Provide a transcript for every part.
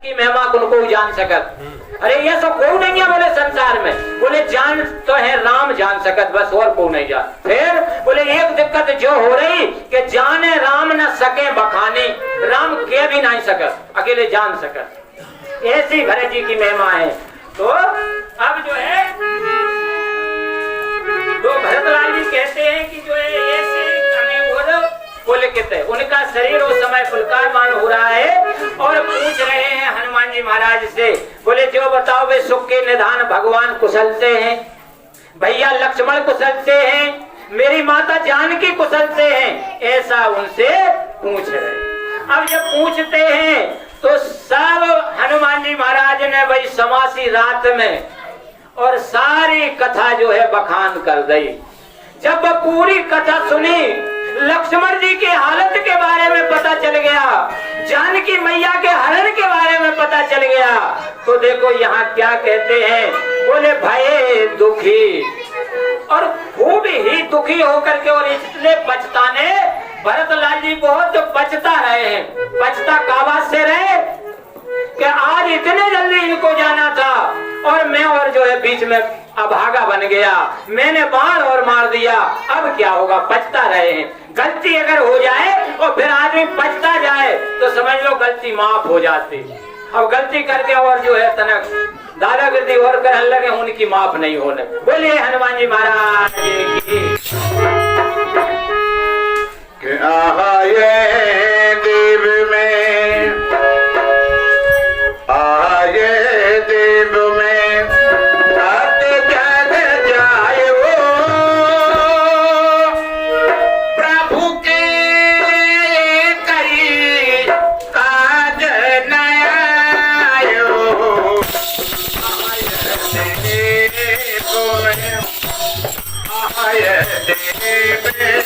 की महिमा उनको जान सकत। अरे ये सब कोई नहीं है बोले संसार में, बोले जान तो है राम जान सकत, बस और कोई नहीं जान। फिर बोले एक दिक्कत जो हो रही कि जाने राम न सके बखानी, राम के भी नहीं सकत, अकेले जान सकत। ऐसी भरत जी की महिमा है। तो अब जो है तो भरतलाल जी कहते हैं कि जो है ऐसे बोले कहते हैं उनका शरीर उस समय पुलकारमान हो रहा है और पूछ रहे हैं हनुमान जी महाराज से, बोले जो बताओ वे सुख के निधान भगवान कुशल से हैं, भैया लक्ष्मण कुशल से हैं, मेरी माता जानकी कुशल से हैं, ऐसा उनसे पूछ रहे। अब जब पूछते हैं तो सब हनुमान जी महाराज ने वही समासी रात में और सारी कथा जो है बखान कर दी। जब वो पूरी कथा सुनी, लक्ष्मण जी की हालत के बारे में पता चल गया, जानकी मैया के हरण के बारे में पता चल गया, तो देखो यहाँ क्या कहते हैं, बोले भय दुखी और खूब ही दुखी होकर के, और इसलिए पछताने भरतलाल जी बहुत पछता रहे हैं। पछता काबा से रहे कि आज इतने जल्दी इनको जाना था और मैं और जो है बीच में अभागा बन गया, मैंने बाण और मार दिया, अब क्या होगा। पछता रहे हैं। गलती अगर हो जाए और फिर आदमी पछता जाए तो समझ लो गलती माफ हो जाती। अब गलती करके और जो है तनक दादागिरी और करने लगे, उनकी माफ नहीं होने। बोलिए हनुमान जी महाराज की। आये देव में, आये देव में जग जाए प्रभु के कई काज नयायो। आये देव में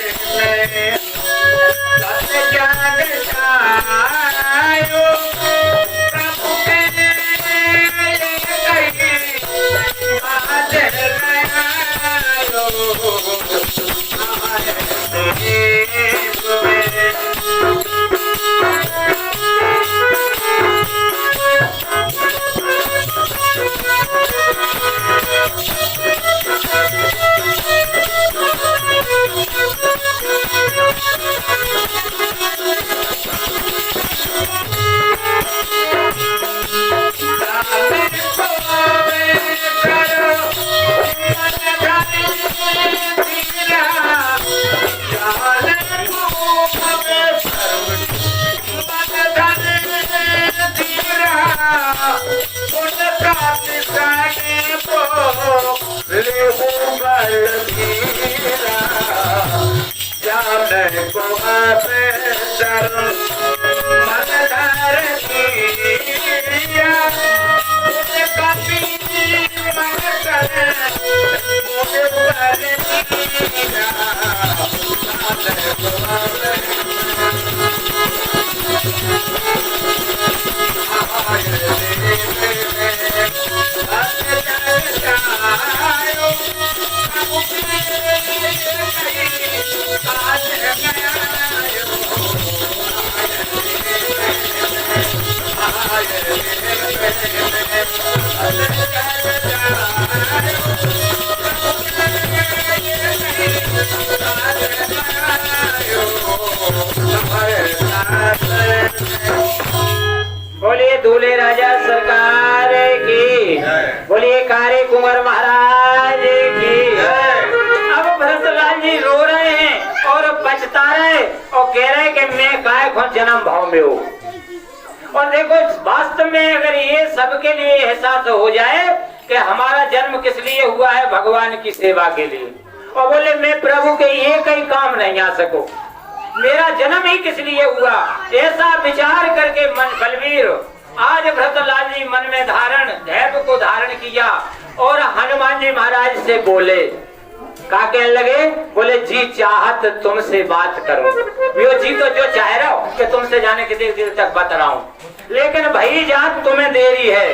बोलिए दूल्हे राजा सरकार की, बोलिए कारे कुंवर महाराज की। अब भरतलाल जी रो रहे हैं और पछता रहे और कह रहे कि मैं काय को जन्म भाव में हूँ। और देखो वास्तव में अगर ये सबके लिए एहसास हो जाए कि हमारा जन्म किस लिए हुआ है, भगवान की सेवा के लिए, और बोले मैं प्रभु के एक ही काम नहीं आ सको, मेरा जन्म ही किस लिए हुआ, ऐसा विचार करके मन बलवीर आज भरतलाल जी मन में धारण धैर्य को धारण किया और हनुमान जी महाराज से बोले, क्या कहने लगे, बोले जी चाहत तुमसे बात करूं, वो जी तो जो चाह रहा हो कि तुमसे जाने के देर तक बता रहा हूं, लेकिन भाई जात तुम्हें देरी है,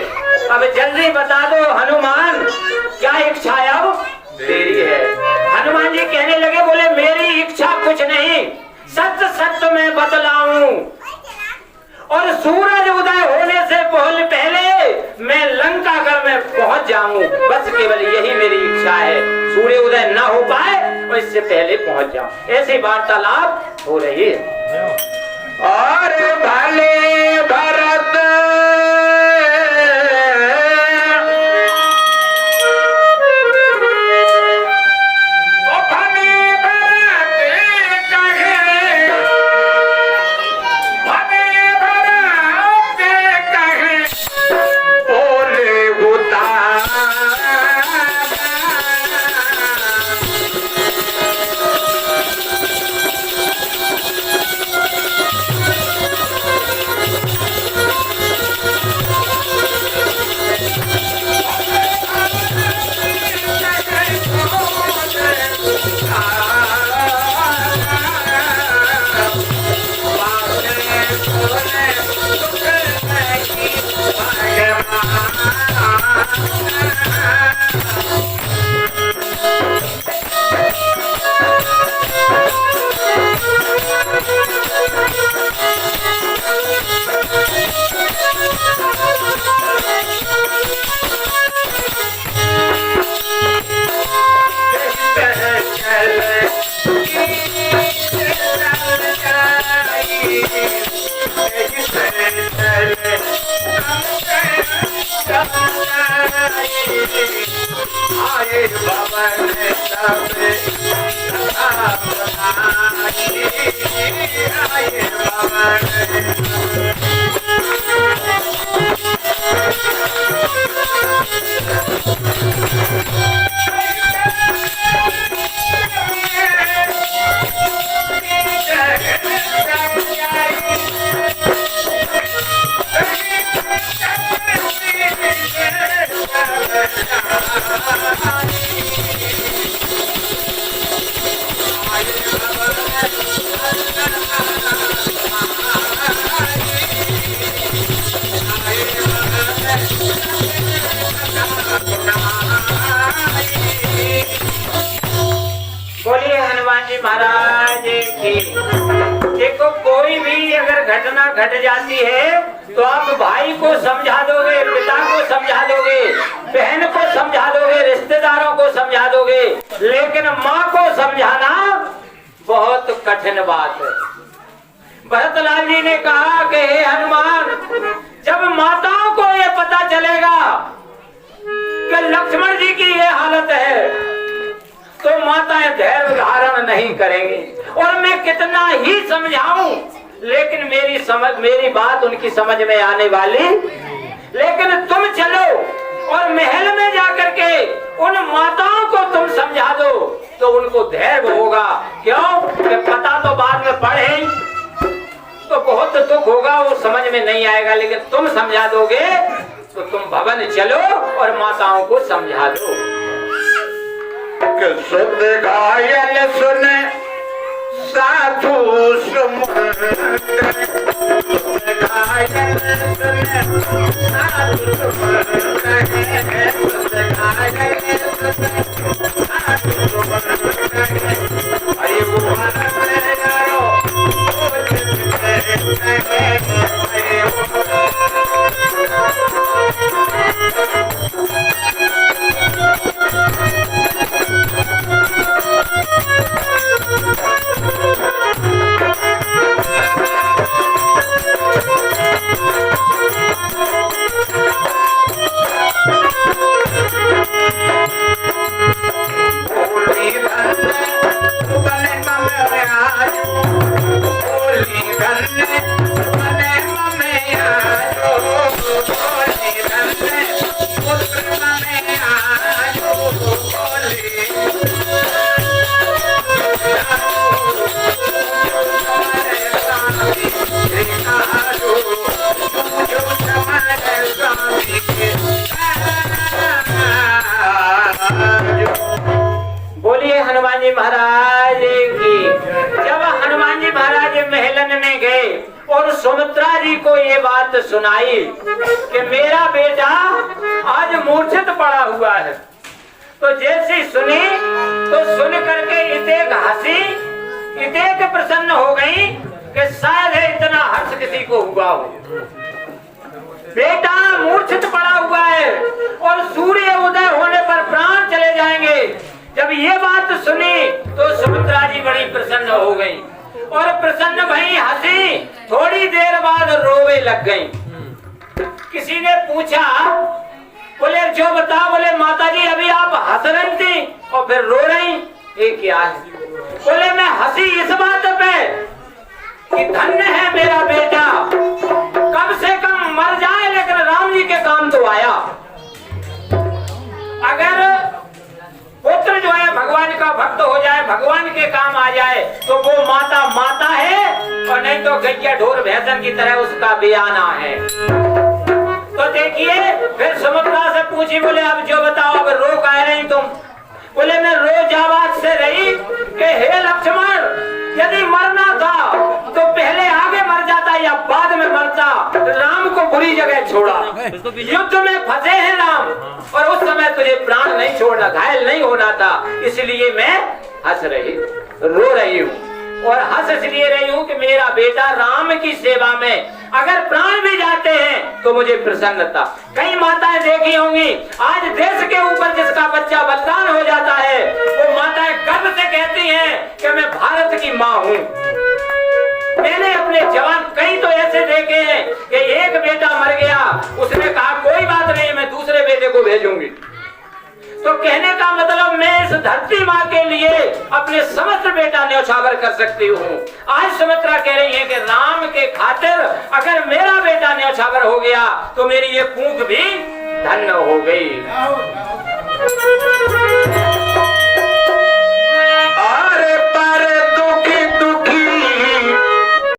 अब जल्दी बता दो हनुमान क्या इच्छा है। अब देरी है। हनुमान जी कहने लगे, बोले मेरी इच्छा कुछ नहीं, सत्य सत्य मैं बतलाऊं और सूरज उदय होने से पहले इससे पहले पहुंच जाऊं। ऐसी वार्तालाप हो रही है। और भले भरत बोलिए हनुमान जी महाराज की। देखो कोई भी अगर घटना घट जाती है तो आप भाई को समझा दोगे, पिता को समझा दोगे, बहन को समझा दोगे, रिश्तेदारों को समझा दोगे, लेकिन माँ को समझाना बहुत कठिन बात है। भरतलाल जी ने कहा कि हे हनुमान, जब माताओं को ये पता चलेगा कि लक्ष्मण जी की ये हालत है तो माताएं धैर्य धारण नहीं करेंगी। और मैं कितना ही समझाऊं लेकिन मेरी बात उनकी समझ में आने वाली। लेकिन तुम चलो और महल में जाकर के उन माताओं को तुम समझा दो तो उनको धैर्य होगा। क्यों कि पता तो बाद में पड़े तो बहुत दुख होगा, वो समझ में नहीं आएगा। लेकिन तुम समझा दोगे तो तुम भवन चलो और माताओं को समझा दो। सुध गायन सुन साधु सुमंत्र, सुध गायन सुन साधु सुमंत्र, सुध गायन सुन साधु सुमंत्र। अरे वो यारो हनुमान जी महाराज की। जब हनुमान जी महाराज महलन में गए और सुमित्रा जी को ये बात सुनाई कि मेरा बेटा आज मूर्छित पड़ा हुआ है, तो जैसे सुनी तो सुन करके इतने हंसी, इतने प्रसन्न हो गई कि शायद है इतना हर्ष किसी को हुआ हो। बेटा मूर्छित पड़ा हुआ है और सूर्य उदय होने पर प्राण चले जाएंगे। जब ये बात सुनी तो सुमित्रा जी बड़ी प्रसन्न हो गई और प्रसन्न भई, हंसी, थोड़ी देर बाद रोवे लग गई। किसी ने पूछा, बोले जो बता, बोले माता जी अभी आप हंस रही थी और फिर रो रही, ये क्या है? बोले मैं हंसी इस बात पे कि धन्य है मेरा बेटा, कम से कम मर जाए लेकिन राम जी के काम तो आया। अगर पुत्र जो है भगवान का भक्त हो जाए, भगवान के काम आ जाए तो वो माता माता है और नहीं तो गैया ढोर भैंसन की तरह उसका बयाना है। तो देखिए फिर सुमित्रा से पूछी, बोले अब जो बताओ, अब रो कह रही तुम? बोले मैं रो जाबाज से रही कि हे लक्ष्मण, यदि मरना था तो पहले आगे मर जाता या बाद में मरता। राम को बुरी जगह छोड़ा, युद्ध में फंसे हैं राम, और उस समय तुझे प्राण नहीं छोड़ना, घायल नहीं होना था, इसलिए मैं हंस रही, रो रही हूँ। और हंस इसलिए रही हूँ कि मेरा बेटा राम की सेवा में अगर प्राण भी जाते हैं तो मुझे प्रसन्नता। कई माताएं देखी होंगी, आज देश के ऊपर जिसका बच्चा बलिदान हो जाता है वो माताएं गर्व से कहती हैं कि मैं भारत की माँ हूँ। मैंने अपने जवान कई तो ऐसे देखे हैं कि एक बेटा मर गया, उसने कहा कोई बात नहीं, मैं दूसरे बेटे को भेजूंगी। तो कहने का मतलब मैं इस धरती माँ के लिए अपने समस्त बेटा न्यौछावर कर सकती हूँ। आज सुमित्रा कह रही है कि राम के खातिर अगर मेरा बेटा न्यौछावर हो गया तो मेरी ये कूख भी धन्य हो गई।